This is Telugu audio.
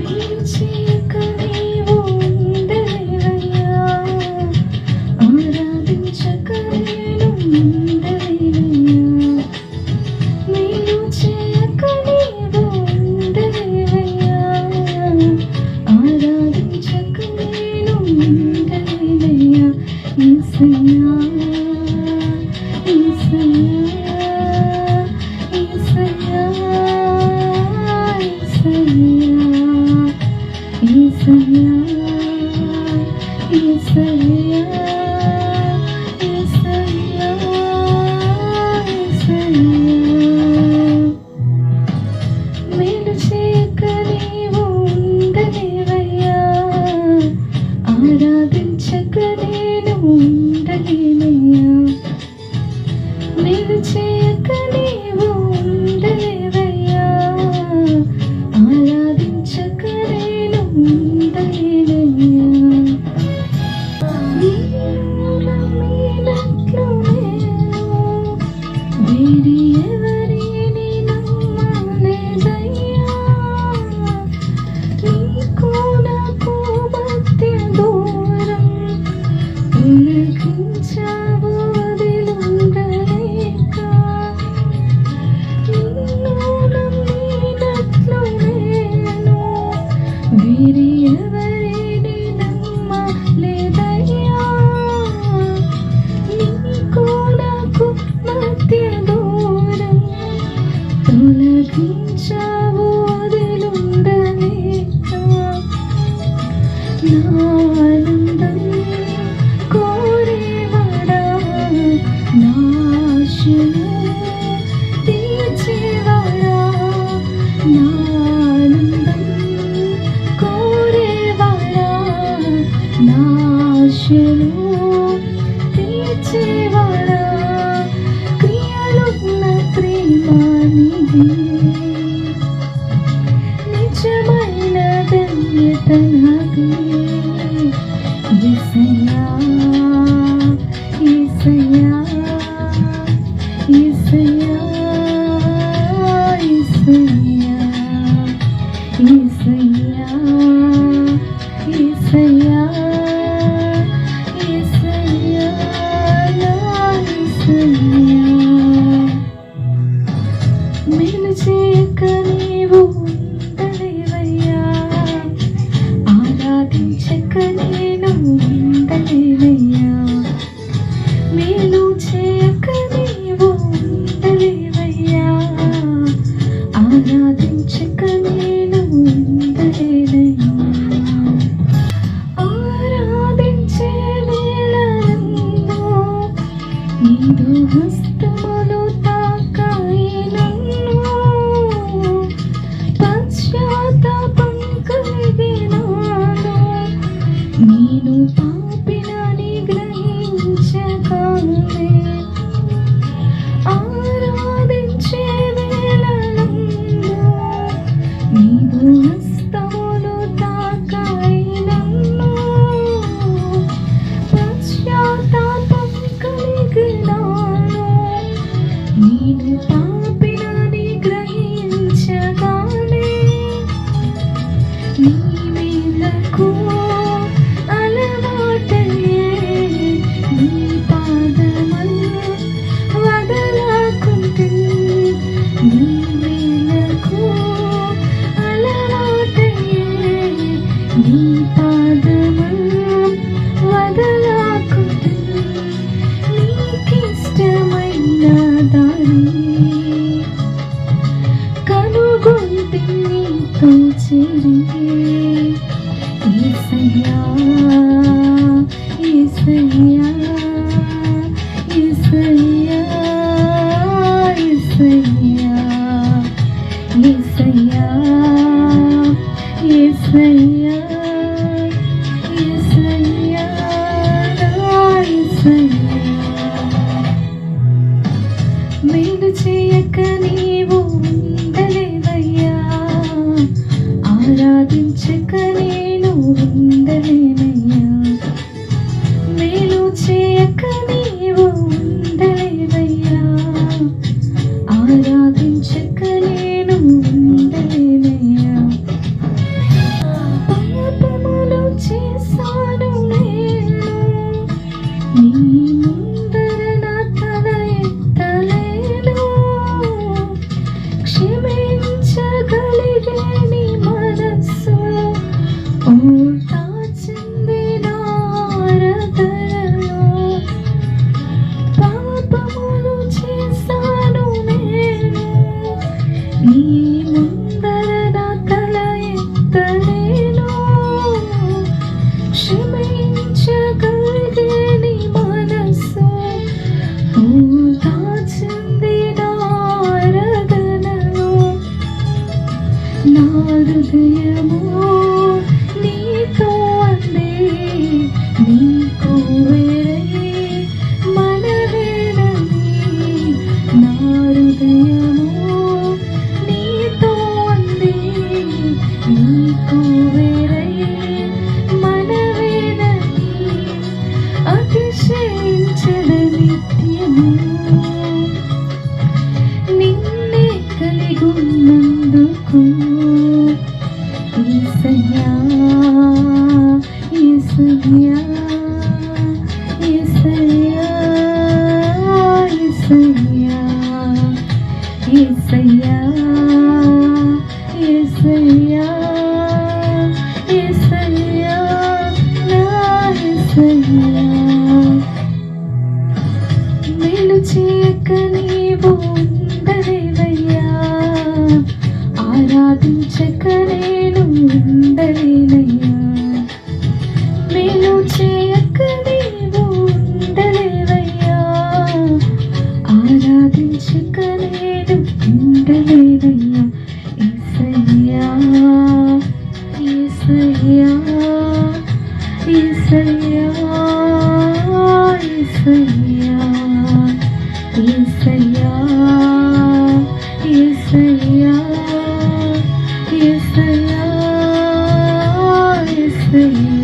మేలు చేయక నీవు ఉండలేవయ్యా, ఆరాధించక నేను ఉండలేనయ్యా. మేలు చేయక నీవు ఉండలేవయ్యా, ఆరాధించక నేను ఉండలేనయ్యా. యేసయ్యా యేసయ్యా యేసయ్యా యేసయ్యా యేసయ్యా యేసయ్యా మేలు చేయక నీవు ఉండలేవయ్యా, ఆరాధించక నేను ఉండలేనయ్యా. మేలు చేయక నీవు ఉండలేవయ్యా, ఆరాధించక నేను ఉండలేనయ్యా. నమ్మినట్లు నేను వేరే ఎవరిని నమ్మలేదయ్యా, నీకు నాకు మధ్య దూరం తొలగించావు వదిలుండలేక. నిన్ను నమ్మినట్లు నేను వేరే ఎవరిని నమ్మలేదయ్యా, నీకు నాకు మధ్య దూరం తొలగించావు వదిలుండలేక. నా ఆనందం కోరేవాడా, నా ఆశను తీర్చేవాడా, నా ఆనందం కోరేవాడా, నా ఆశను తీర్చేవాడా. క్రియలున్న ప్రేమ నీదే, నిజమైన ధన్యత నాదే. యేసయ్యా యేసయ్యా యేసయ్యా యేసయ్యా యేసయ్యా యేసయ్యా యేసయ్యా నా యేసయ్యా. మేలు చేయక నీవు ఉండలేవయ్యా, ఆరాధించక నేను ఉండలేనయ్యా. మేలు చేయక నీవు ఉండలేవయ్యా, ఆరాధించక నేను ఉండలేనయ్యా. ఆరాధించే వేళలందు నీదు హస్తములు తాకాయి నన్ను, పశ్చాత్తాపం కలిగినాను, నేను పాపినని గ్రహించగానే. ఆరాధించే వేళలందు నీదు హస్తములు తాకాయి నన్ను, పశ్చాత్తాపం కలిగినాను, నేను పాపినని గ్రహించగానే. నీ మేలకు అలవాటయ్యే నీ పాదములు వదలకుంటిని, నీ మేలకు అలవాటయ్యే నీ పాదములు వదలకుంటిని. నీకిష్టమైన దారి కనుగొంటి నీతో చేరి. యేసయ్యా యేసయ్యా యేసయ్యా యేసయ్యా యేసయ్యా యేసయ్యా యేసయ్యా నా యేసయ్యా. మేలు చేయక నీవు ఉండలేవయ్యా, ఆరాధించక నేను ఉండలేనయ్యా. మేలు చేయక నీవు ఉండలేవయ్యా, ఆరాధించక నేను ఉండలేనయ్యా. యేసయ్యా యేసయ్యా యేసయ్యా యేసయ్యా యేసయ్యా నా యేసయ్యా మేలు చేయక నీవు ఉండలేవయ్యా ఆరాధించక నేను ఉండలేనయ్యా మేలు చేయక నీవు ఉండలేవయ్యా ఆరాధించక నేను ఉండలేనయ్యా యేసయ్యా యేసయ్యా యేసయ్యా యేసయ్యా యేసయ్యా యేసయ్యా యేసయ్యా యేసయ్యా